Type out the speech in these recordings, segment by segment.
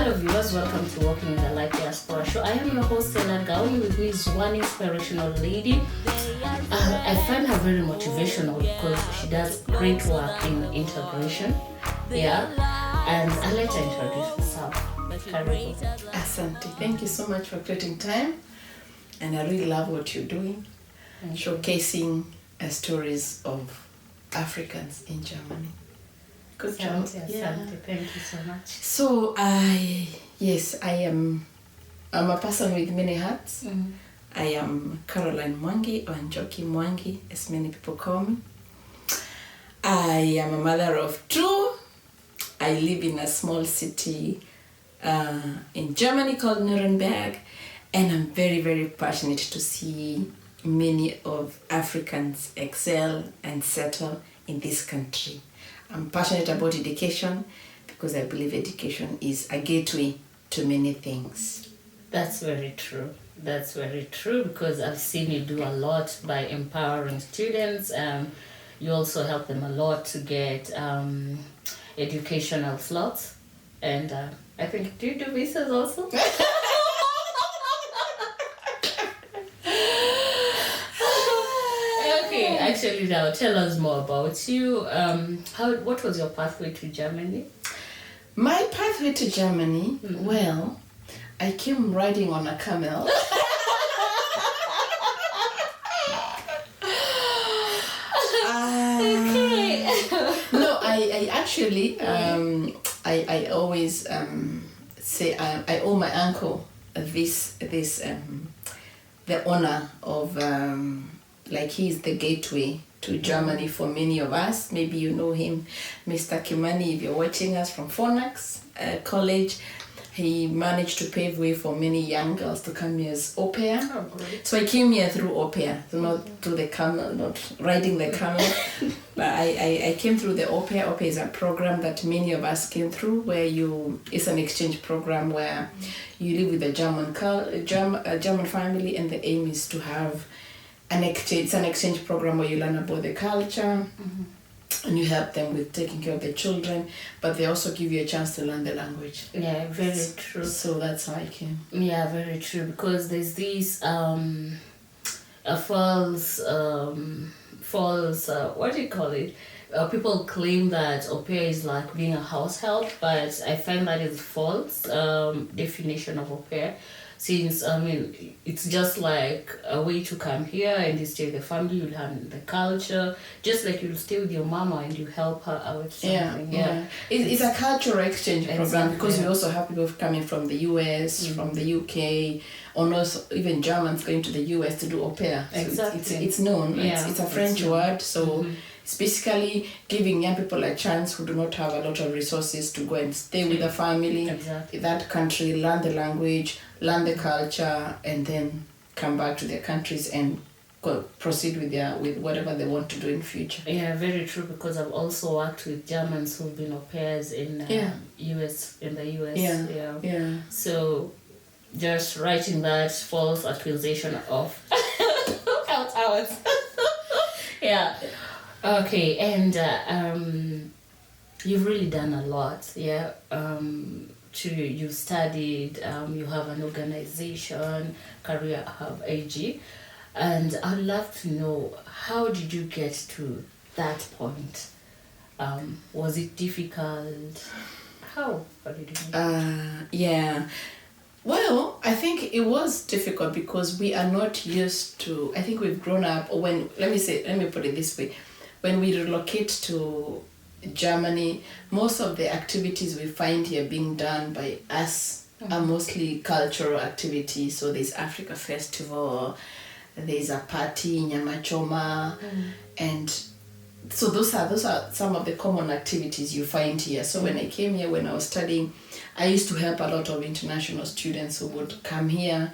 Hello viewers, welcome to Walking in the Light Diaspora Show. I am your host Stella Gauli. With me is one inspirational lady. I find her very motivational because she does great work in integration. Yeah, and I'll let her introduce herself. Karibu. Asante. Thank you so much for creating time, and I really love what you're doing, showcasing stories of Africans in Germany. Good job. Asante. Thank you so much. So I'm a person with many hats. I am Caroline Mwangi, or Njoki Mwangi, as many people call me. I am a mother of two. I live in a small city in Germany called Nuremberg, and I'm very, very passionate to see many of Africans excel and settle in this country. I'm passionate about education because I believe education is a gateway to many things. That's very true. That's very true because I've seen you do a lot by empowering students. You also help them a lot to get educational slots. And I think, do you do visas also? Okay, actually now tell us more about you. What was your pathway to Germany? My pathway to Germany, well, I came riding on a camel. No, I actually, I always say I owe my uncle the honor of, like he's the gateway to Germany for many of us. Maybe you know him, Mr. Kimani, if you're watching us from Phoenix College. He managed to pave way for many young girls to come here as au pair. Oh, great. So I came here through au pair, so not through the camel, not riding the camel, but I came through the au pair. Au pair is a program that many of us came through, where it's an exchange program where you live with a German family, and the aim is to have it's an exchange program where you learn about the culture, and you help them with taking care of the children, but they also give you a chance to learn the language. Yeah, very true. So that's how I came. Yeah, very true. Because there's this false, what do you call it? People claim that au pair is like being a house help, but I find that is false definition of au pair. Since, it's just like a way to come here and you stay with the family, you learn the culture, just like you'll stay with your mama and you help her out something. Yeah. It's a cultural exchange program, Exactly. because we also have people coming from the US, from the UK, or also even Germans going to the US to do au pair. So Exactly. it's known. Yeah, it's a French word, so it's basically giving young people a chance who do not have a lot of resources to go and stay with the family, Exactly. that country, learn the language, learn the culture, and then come back to their countries and proceed with whatever they want to do in future. Yeah, very true, because I've also worked with Germans who've been au pairs in US. Yeah. So just writing that false accusation of out. Yeah. Okay, and you've really done a lot, yeah. You studied, you have an organization, Career Hub AG, and I'd love to know, how did you get to that point? Was it difficult? How did you Yeah. Well, I think it was difficult because we are not used to, I think we've grown up, or let me put it this way. When we relocate to Germany, most of the activities we find here being done by us are mostly cultural activities. So there's Africa Festival, there's a party, Nyama Choma, and so those are some of the common activities you find here. So when I came here, when I was studying, I used to help a lot of international students who would come here,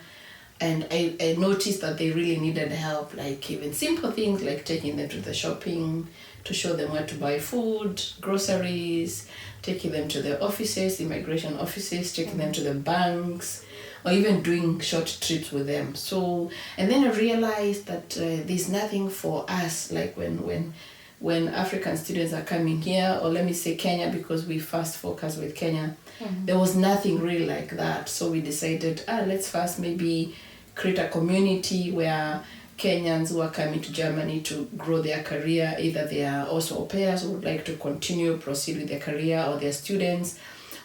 and I noticed that they really needed help, like even simple things like taking them to the shopping, to show them where to buy food, groceries, taking them to the offices, immigration offices, taking them to the banks, or even doing short trips with them. So, and then I realized that there's nothing for us, like when when African students are coming here, or let me say Kenya, because we first focus with Kenya, there was nothing really like that. So we decided, let's first maybe create a community where Kenyans who are coming to Germany to grow their career, either they are also au pairs who would like to proceed with their career, or they're students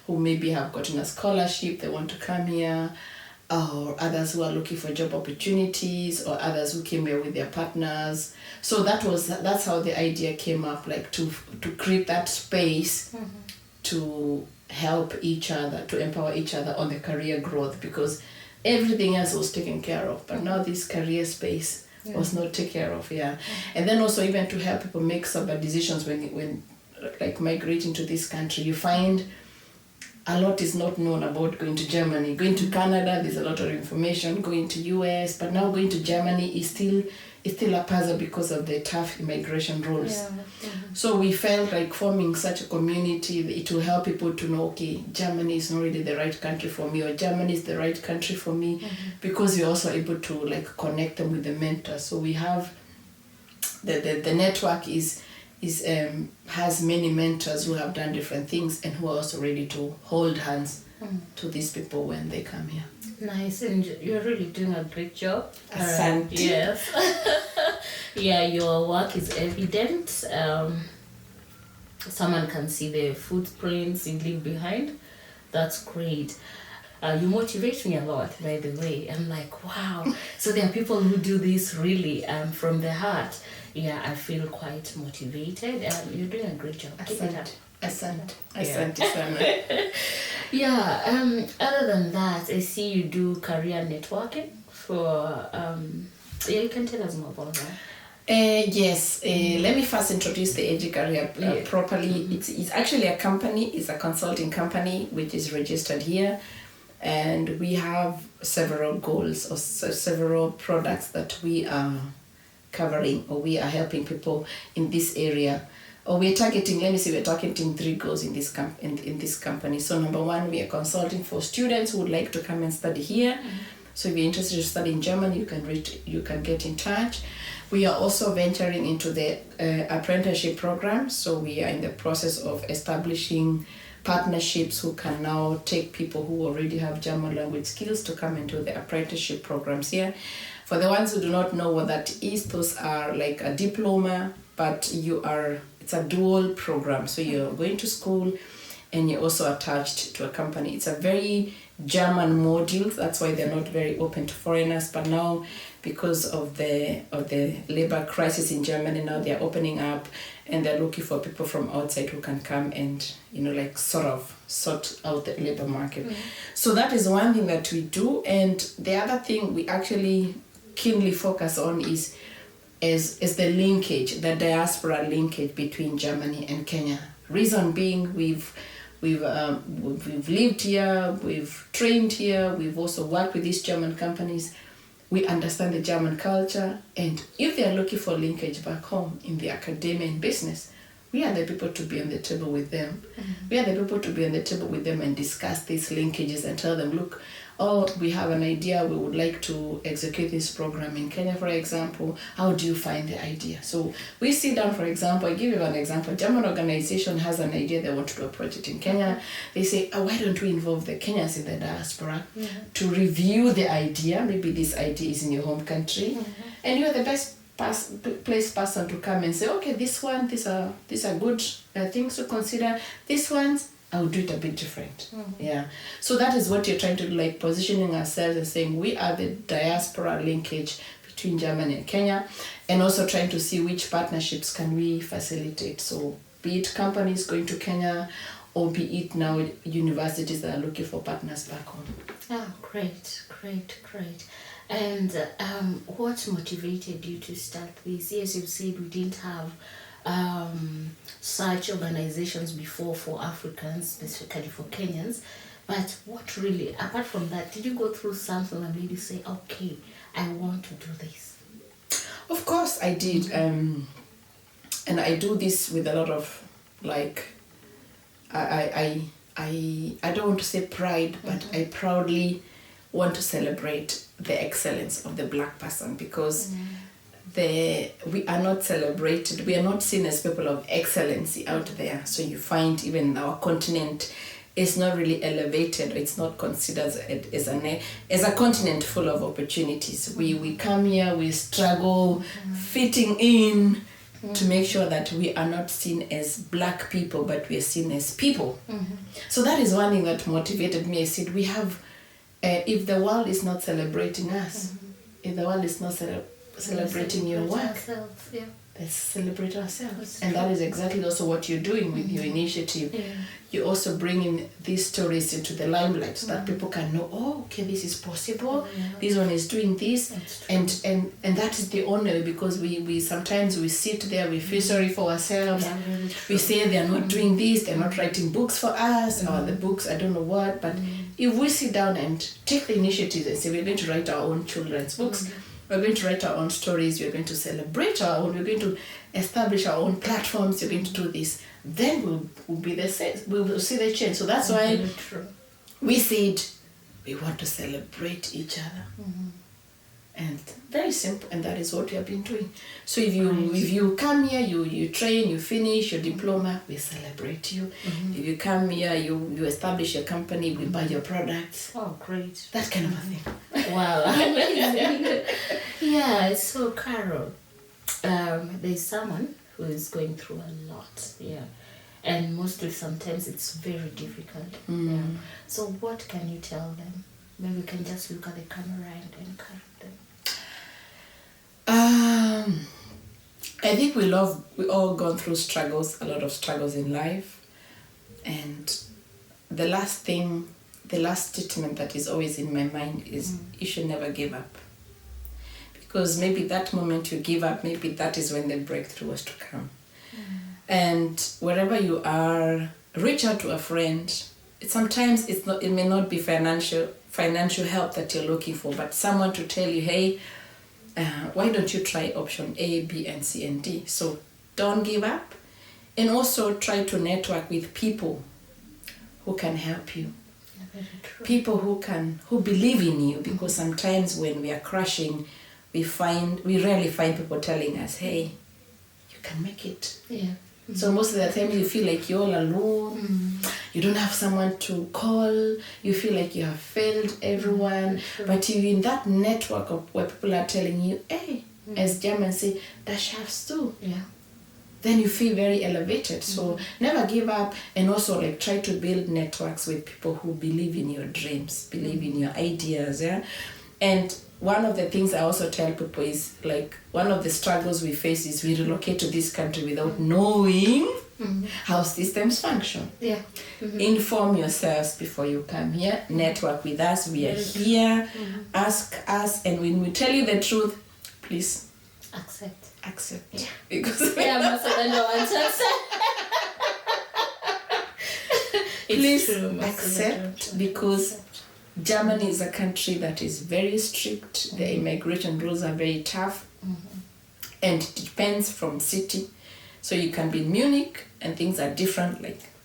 who maybe have gotten a scholarship, they want to come here, or others who are looking for job opportunities, or others who came here with their partners. So that's how the idea came up, like to create that space to help each other, to empower each other on the career growth, because everything else was taken care of, but now this career space was not taken care of. And then also even to help people make some decisions when like migrating to this country. You find a lot is not known about going to Germany. Going to Canada, there's a lot of information. Going to US, but now going to Germany is still a puzzle because of the tough immigration rules. So we felt like forming such a community, it will help people to know, okay, Germany is not really the right country for me, or Germany is the right country for me, because you're also able to like connect them with the mentors. So we have the network has many mentors who have done different things and who are also ready to hold hands to these people when they come here. Nice, and you're really doing a great job. Asante. Yes. Yeah, your work is evident. Someone can see the footprints you leave behind. That's great. You motivate me a lot, by the way. I'm like, wow. So there are people who do this really from the heart. Yeah, I feel quite motivated. You're doing a great job. Keep it up. Asante sana. Yeah, other than that, I see you do career networking for, you can tell us more about that. Yes, let me first introduce the AG Career properly. It's actually a company, it's a consulting company which is registered here, and we have several goals or several products that we are covering, or we are helping people in this area. Or we're targeting, we're targeting 3 goals in this in this company. So number 1, we are consulting for students who would like to come and study here. So if you're interested to study in Germany, you can get in touch. We are also venturing into the apprenticeship program. So we are in the process of establishing partnerships who can now take people who already have German language skills to come into the apprenticeship programs here. For the ones who do not know what that is, those are like a diploma, but it's a dual program. So you're going to school and you're also attached to a company. It's a very German module. That's why they're not very open to foreigners. But now, because of the labor crisis in Germany, now they're opening up and they're looking for people from outside who can come and, sort out the labor market. So that is one thing that we do. And the other thing we actually keenly focus on is the linkage, the diaspora linkage between Germany and Kenya. Reason being, we've lived here, we've trained here, we've also worked with these German companies. We understand the German culture, and if they are looking for linkage back home in the academia and business, we are the people to be on the table with them. We are the people to be on the table with them and discuss these linkages and tell them, look, we have an idea, we would like to execute this program in Kenya, for example. How do you find the idea? So we sit down, for example, I give you an example. A German organization has an idea, they want to do a project in Kenya. They say, why don't we involve the Kenyans in the diaspora to review the idea? Maybe this idea is in your home country, and you're the best place person to come and say, okay, these are good things to consider. These ones, I would do it a bit different. So that is what you're trying to do, like positioning ourselves and saying we are the diaspora linkage between Germany and Kenya, and also trying to see which partnerships can we facilitate. So be it companies going to Kenya, or be it now universities that are looking for partners back home. Oh, great. And what motivated you to start this? Yes, you said we didn't have such organizations before for Africans, specifically for Kenyans. But what really, apart from that, did you go through something that made you say, okay, I want to do this? Of course I did. And I do this with a lot of, like, I don't want to say pride, but I proudly want to celebrate the excellence of the Black person, because we are not celebrated. We are not seen as people of excellency out there. So you find even our continent is not really elevated. It's not considered as a continent full of opportunities. We come here, we struggle fitting in to make sure that we are not seen as black people, but we are seen as people. So that is one thing that motivated me. I said, we have, if the world is not celebrating us, if the world is not celebrating your work, let's celebrate ourselves. And that is exactly also what you're doing with your initiative. You're also bringing these stories into the limelight so that people can know, oh, okay, this is possible. This one is doing this. And that is the only, because we sometimes we sit there, we feel sorry for ourselves. We say they're not doing this, they're not writing books for us, or the books, I don't know what. But if we sit down and take the initiative and say, we're going to write our own children's books, we're going to write our own stories, we're going to celebrate our own, we're going to establish our own platforms, we're going to do this, then we'll be the same, we will see the change. So that's why we said we want to celebrate each other. And very simple, and that is what we have been doing. So if you come here, you train, you finish your diploma, we celebrate you. If you come here, you establish your company, we buy your products. Oh, great. That kind of a thing. Wow, amazing. Yeah, so Carol, there's someone who is going through a lot, and mostly sometimes it's very difficult. So what can you tell them? Maybe we can just look at the camera and encourage them. I think we all gone through struggles, a lot of struggles in life, and the last statement that is always in my mind is you should never give up, because maybe that moment you give up, maybe that is when the breakthrough was to come. And wherever you are, reach out to a friend. Sometimes it may not be financial help that you're looking for, but someone to tell you, hey, why don't you try option A, B, and C, and D? So don't give up, and also try to network with people who can help you. People who believe in you, because sometimes when we are crashing, we rarely find people telling us, hey, you can make it. So most of the time you feel like you're all alone, you don't have someone to call, you feel like you have failed everyone, but you're in that network of where people are telling you, hey, as Germans say, das schaffst du. Then you feel very elevated. So never give up, and also like try to build networks with people who believe in your dreams, believe in your ideas. And one of the things I also tell people is, like, one of the struggles we face is we relocate to this country without knowing how systems function. Inform yourselves before you come here. Network with us. We are here. Ask us, and when we tell you the truth, please accept. Because please accept, because Germany is a country that is very strict. The immigration rules are very tough, and it depends from city. So you can be in Munich and things are different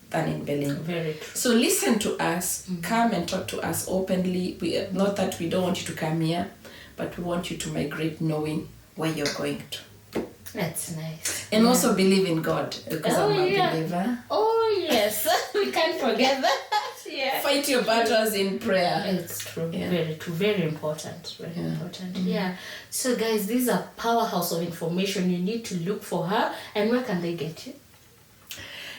than in Berlin. Very true. So listen to us, come and talk to us openly. Not that we don't want you to come here, but we want you to migrate knowing where you're going to. That's nice. And also believe in God, because I'm a believer. Oh yes, we can't forget that. Fight your battles in prayer. It's true. Very true. Very important. Very important. So guys, this is a powerhouse of information. You need to look for her. And where can they get you?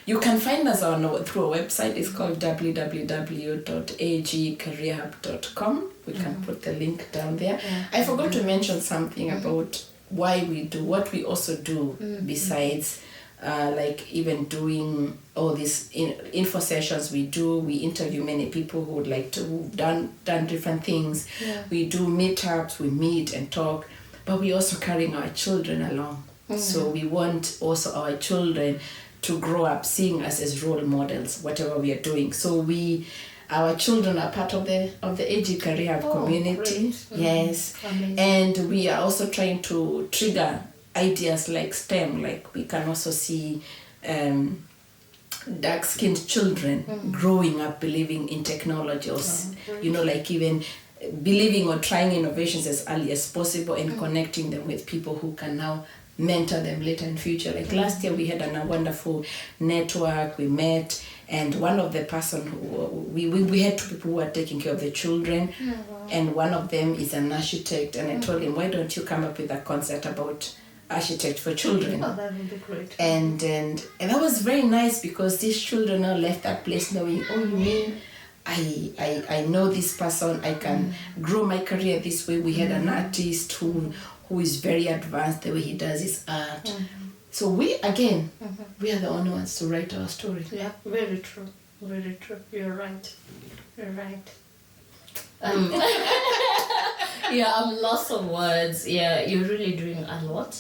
You can find us through our website. It's called www.agcareerhub.com. We can put the link down there. I forgot to mention something about why we do what we also do besides like even doing all these info sessions. We interview many people who've done different things. We do meetups, we meet and talk, but we also carrying our children along. So we want also our children to grow up seeing us as role models, whatever we are doing. So our children are part of the AG Career Hub community. Yes. Amazing. And we are also trying to trigger ideas like STEM. Like we can also see dark-skinned children growing up believing in technology, or like even believing or trying innovations as early as possible and connecting them with people who can now mentor them later in future. Like last year we had a wonderful network, we met, and one of the person who we had 2 people who were taking care of the children, and one of them is an architect, and I told him, why don't you come up with a concept about architect for children? Oh, that would be great. And that was very nice, because these children now left that place knowing, oh, you mean I know this person, I can grow my career this way. We had an artist who is very advanced the way he does his art. So we are the only ones to write our story. Yeah, very true. Very true. You're right. Yeah, I'm lost of words. Yeah, you're really doing a lot.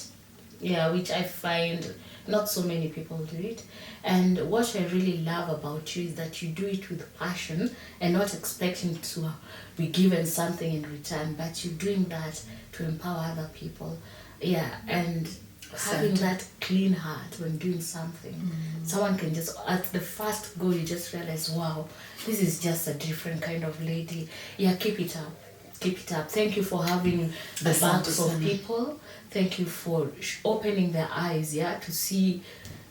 Yeah, which I find not so many people do it. And what I really love about you is that you do it with passion and not expecting to be given something in return, but you're doing that to empower other people. Yeah, and having that clean heart when doing something. Someone can just, at the first go, you just realize, wow, this is just a different kind of lady. Yeah, keep it up. Keep it up. Thank you for having the backs of people. Thank you for opening their eyes, to see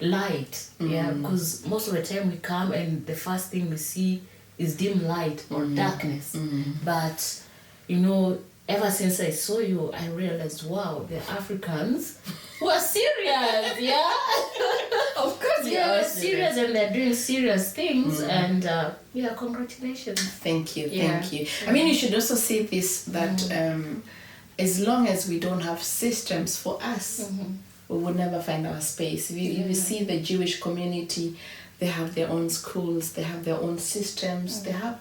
light. Yeah, because most of the time we come and the first thing we see is dim light or darkness. But, ever since I saw you, I realized, wow, the Africans who are serious, Of course, they're serious and they're doing serious things. And congratulations. Thank you. I mean, you should also see this, that as long as we don't have systems for us, we will never find our space. If you see the Jewish community, they have their own schools, they have their own systems, they have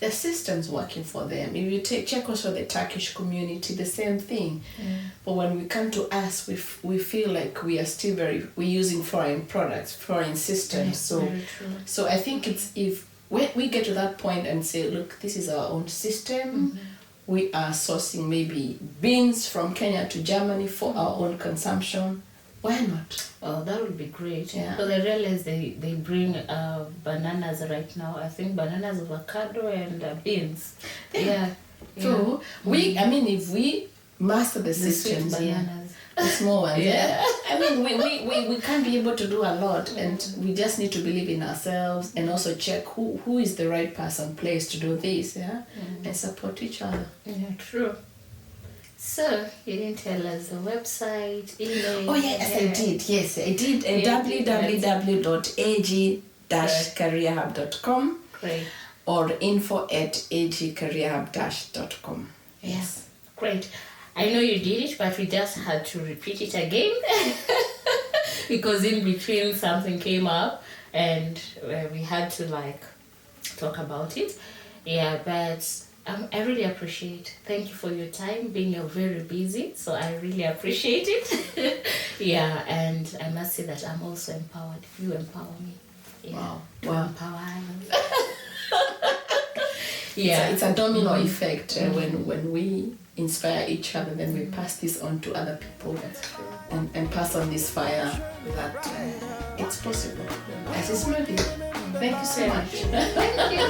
their systems working for them. If you check also the Turkish community, the same thing. But when we come to us, we feel like we are still we're using foreign products, foreign systems. So I think it's, if we get to that point and say, look, this is our own system. We are sourcing maybe beans from Kenya to Germany for our own consumption. Why not? Oh, that would be great. Yeah. But I realize they bring bananas right now. I think bananas, avocado, and beans. So if we master the systems, the small ones. I mean, we can't be able to do a lot, and we just need to believe in ourselves and also check who is the right person placed to do this, and support each other. Yeah, true. So, you didn't tell us the website, email. Oh, yes, I did. Yes, I did. www.ag-careerhub.com. Great. Or info@agcareerhub-.com. Yes. Great. I know you did it, but we just had to repeat it again because in between something came up and we had to talk about it. Yeah, but I really appreciate. Thank you for your time, being very busy. So I really appreciate it. And I must say that I'm also empowered. You empower me. Wow. Empower others. It's a domino effect when we inspire each other, then we pass this on to other people and pass on this fire that it's possible. As it's maybe. Thank you so much. Thank you.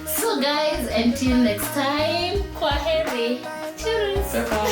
So guys, until next time, kwaheri. Cheers. Bye-bye.